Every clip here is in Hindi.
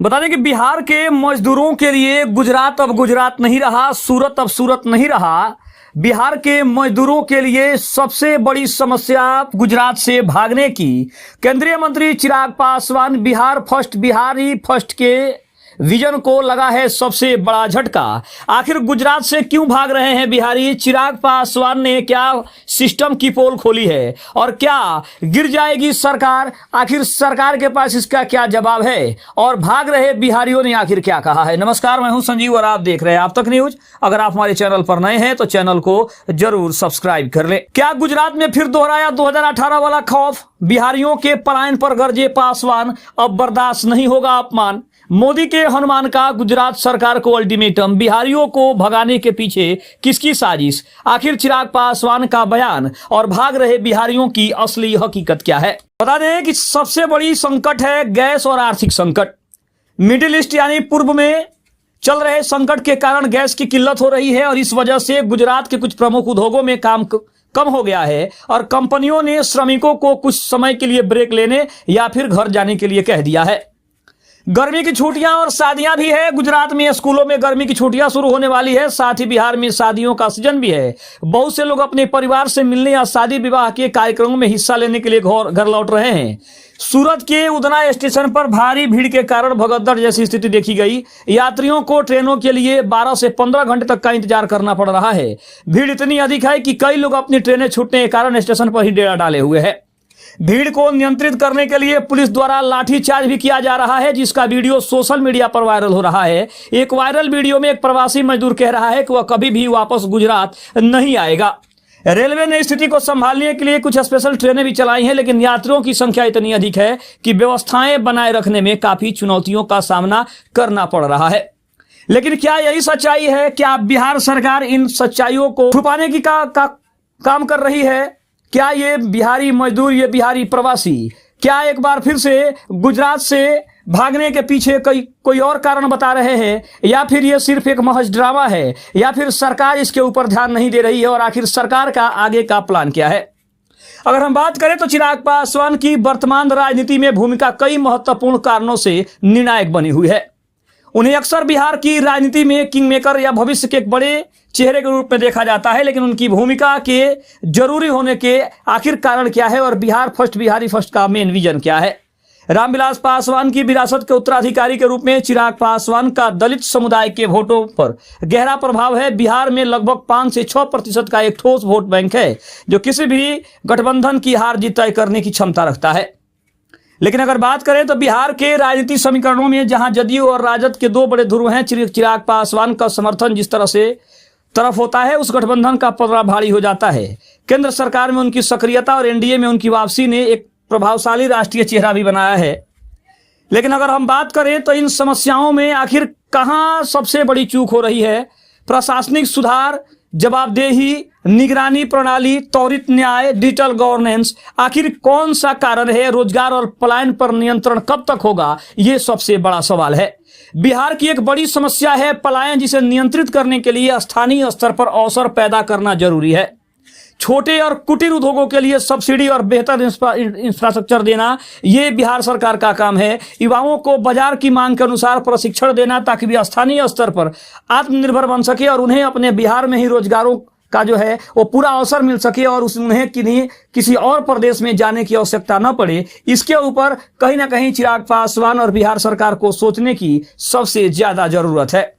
बता दें कि बिहार के मजदूरों के लिए गुजरात अब गुजरात नहीं रहा, सूरत अब सूरत नहीं रहा। बिहार के मजदूरों के लिए सबसे बड़ी समस्या गुजरात से भागने की। केंद्रीय मंत्री चिराग पासवान बिहारी फर्स्ट के विजन को लगा है सबसे बड़ा झटका। आखिर गुजरात से क्यों भाग रहे हैं बिहारी? चिराग पासवान ने क्या सिस्टम की पोल खोली है और क्या गिर जाएगी सरकार? आखिर सरकार के पास इसका क्या जवाब है और भाग रहे बिहारियों ने आखिर क्या कहा है? नमस्कार, मैं हूं संजीव और आप देख रहे हैं आप तक न्यूज। अगर आप हमारे चैनल पर नए हैं तो चैनल को जरूर सब्सक्राइब कर लें। क्या गुजरात में फिर दोहराया 2018 वाला खौफ? बिहारियों के पलायन पर गरजे पासवान, अब बर्दाश्त नहीं होगा अपमान। मोदी के हनुमान का गुजरात सरकार को अल्टीमेटम, बिहारियों को भगाने के पीछे किसकी साजिश? आखिर चिराग पासवान का बयान और भाग रहे बिहारियों की असली हकीकत क्या है? बता दें कि सबसे बड़ी संकट है गैस और आर्थिक संकट। मिडिल ईस्ट यानी पूर्व में चल रहे संकट के कारण गैस की किल्लत हो रही है और इस वजह से गुजरात के कुछ प्रमुख उद्योगों में काम कम हो गया है और कंपनियों ने श्रमिकों को कुछ समय के लिए ब्रेक लेने या फिर घर जाने के लिए कह दिया है। गर्मी की छुट्टियां और शादियां भी है। गुजरात में स्कूलों में गर्मी की छुट्टियां शुरू होने वाली है, साथ ही बिहार में शादियों का सीजन भी है। बहुत से लोग अपने परिवार से मिलने या शादी विवाह के कार्यक्रमों में हिस्सा लेने के लिए घर लौट रहे हैं। सूरत के उदना स्टेशन पर भारी भीड़ के कारण भगदड़ जैसी स्थिति देखी गई। यात्रियों को ट्रेनों के लिए 12 से 15 घंटे तक का इंतजार करना पड़ रहा है। भीड़ इतनी अधिक है कि कई लोग अपनी ट्रेनें छूटने के कारण स्टेशन पर ही डेरा डाले हुए हैं। भीड़ को नियंत्रित करने के लिए पुलिस द्वारा लाठीचार्ज भी किया जा रहा है, जिसका वीडियो सोशल मीडिया पर वायरल हो रहा है। एक वायरल वीडियो में एक प्रवासी मजदूर कह रहा है कि वह कभी भी वापस गुजरात नहीं आएगा। रेलवे ने स्थिति को संभालने के लिए कुछ स्पेशल ट्रेनें भी चलाई हैं, लेकिन यात्रियों की संख्या इतनी अधिक है कि व्यवस्थाएं बनाए रखने में काफी चुनौतियों का सामना करना पड़ रहा है। लेकिन क्या यही सच्चाई है? क्या बिहार सरकार इन सच्चाइयों को छुपाने की काम कर रही है? क्या ये बिहारी मजदूर, ये बिहारी प्रवासी क्या एक बार फिर से गुजरात से भागने के पीछे कोई और कारण बता रहे हैं, या फिर ये सिर्फ एक महज ड्रामा है, या फिर सरकार इसके ऊपर ध्यान नहीं दे रही है? और आखिर सरकार का आगे का प्लान क्या है? अगर हम बात करें तो चिराग पासवान की वर्तमान राजनीति में भूमिका कई महत्वपूर्ण कारणों से निर्णायक बनी हुई है। उन्हें अक्सर बिहार की राजनीति में किंग मेकर या भविष्य के एक बड़े चेहरे के रूप में देखा जाता है, लेकिन उनकी भूमिका के जरूरी होने के आखिर कारण क्या है और बिहारी फर्स्ट का मेन विजन क्या है? रामविलास पासवान की विरासत के उत्तराधिकारी के रूप में चिराग पासवान का दलित समुदाय के वोटों पर गहरा प्रभाव है। बिहार में लगभग 5 से 6% का एक ठोस वोट बैंक है, जो किसी भी गठबंधन की हार जीत तय करने की क्षमता रखता है। लेकिन अगर बात करें तो बिहार के राजनीतिक समीकरणों में जहां जदयू और राजद के दो बड़े ध्रुव हैं, चिराग पासवान का समर्थन जिस तरफ होता है, उस गठबंधन का पलड़ा भारी हो जाता है। केंद्र सरकार में उनकी सक्रियता और एनडीए में उनकी वापसी ने एक प्रभावशाली राष्ट्रीय चेहरा भी बनाया है। लेकिन अगर हम बात करें तो इन समस्याओं में आखिर कहां सबसे बड़ी चूक हो रही है? प्रशासनिक सुधार, जवाबदेही, निगरानी प्रणाली, त्वरित न्याय, डिजिटल गवर्नेंस, आखिर कौन सा कारण है? रोजगार और पलायन पर नियंत्रण कब तक होगा? ये सबसे बड़ा सवाल है। बिहार की एक बड़ी समस्या है पलायन, जिसे नियंत्रित करने के लिए स्थानीय स्तर पर अवसर पैदा करना जरूरी है। छोटे और कुटीर उद्योगों के लिए सब्सिडी और बेहतर इंफ्रास्ट्रक्चर देना, यह बिहार सरकार का काम है। युवाओं को बाजार की मांग के अनुसार प्रशिक्षण देना, ताकि वे स्थानीय स्तर पर आत्मनिर्भर बन सके और उन्हें अपने बिहार में ही रोजगारों का जो है वो पूरा अवसर मिल सके और उन्हें किसी और प्रदेश में जाने की आवश्यकता न पड़े। इसके ऊपर कहीं ना कहीं चिराग पासवान और बिहार सरकार को सोचने की सबसे ज्यादा जरूरत है।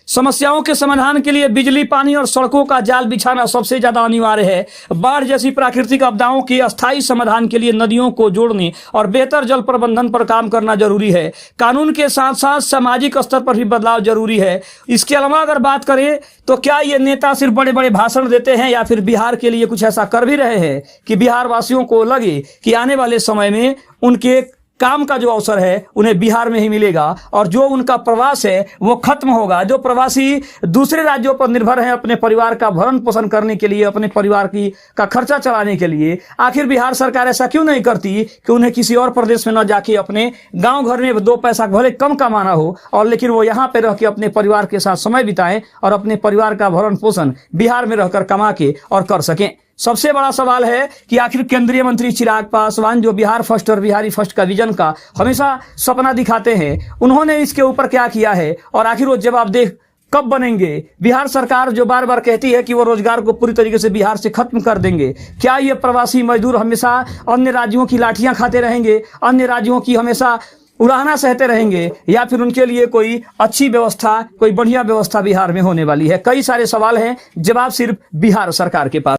समस्याओं के समाधान के लिए बिजली, पानी और सड़कों का जाल बिछाना सबसे ज्यादा अनिवार्य है। बाढ़ जैसी प्राकृतिक आपदाओं के अस्थायी समाधान के लिए नदियों को जोड़ने और बेहतर जल प्रबंधन पर काम करना जरूरी है। कानून के साथ साथ सामाजिक स्तर पर भी बदलाव जरूरी है। इसके अलावा अगर बात करें तो क्या ये नेता सिर्फ बड़े बड़े भाषण देते हैं, या फिर बिहार के लिए कुछ ऐसा कर भी रहे हैं कि बिहार वासियों को लगे कि आने वाले समय में उनके काम का जो अवसर है उन्हें बिहार में ही मिलेगा और जो उनका प्रवास है वो खत्म होगा। जो प्रवासी दूसरे राज्यों पर निर्भर हैं अपने परिवार का भरण पोषण करने के लिए, अपने परिवार का खर्चा चलाने के लिए, आखिर बिहार सरकार ऐसा क्यों नहीं करती कि उन्हें किसी और प्रदेश में न जाके अपने गांव घर में 2 पैसा भले कम कमाना हो, और लेकिन वो यहाँ पे रह के अपने परिवार के साथ समय बिताएं और अपने परिवार का भरण पोषण बिहार में रहकर कमा के और कर सकें। सबसे बड़ा सवाल है कि आखिर केंद्रीय मंत्री चिराग पासवान जो बिहार फर्स्ट और बिहारी फर्स्ट का विजन का हमेशा सपना दिखाते हैं, उन्होंने इसके ऊपर क्या किया है और आखिर वो जवाबदेह कब बनेंगे। बिहार सरकार जो बार बार कहती है कि वो रोजगार को पूरी तरीके से बिहार से खत्म कर देंगे, क्या ये प्रवासी मजदूर हमेशा अन्य राज्यों की लाठियां खाते रहेंगे, अन्य राज्यों की हमेशा उड़ाना सहते रहेंगे, या फिर उनके लिए कोई अच्छी व्यवस्था, कोई बढ़िया व्यवस्था बिहार में होने वाली है। कई सारे सवाल हैं, जवाब सिर्फ बिहार सरकार के पास।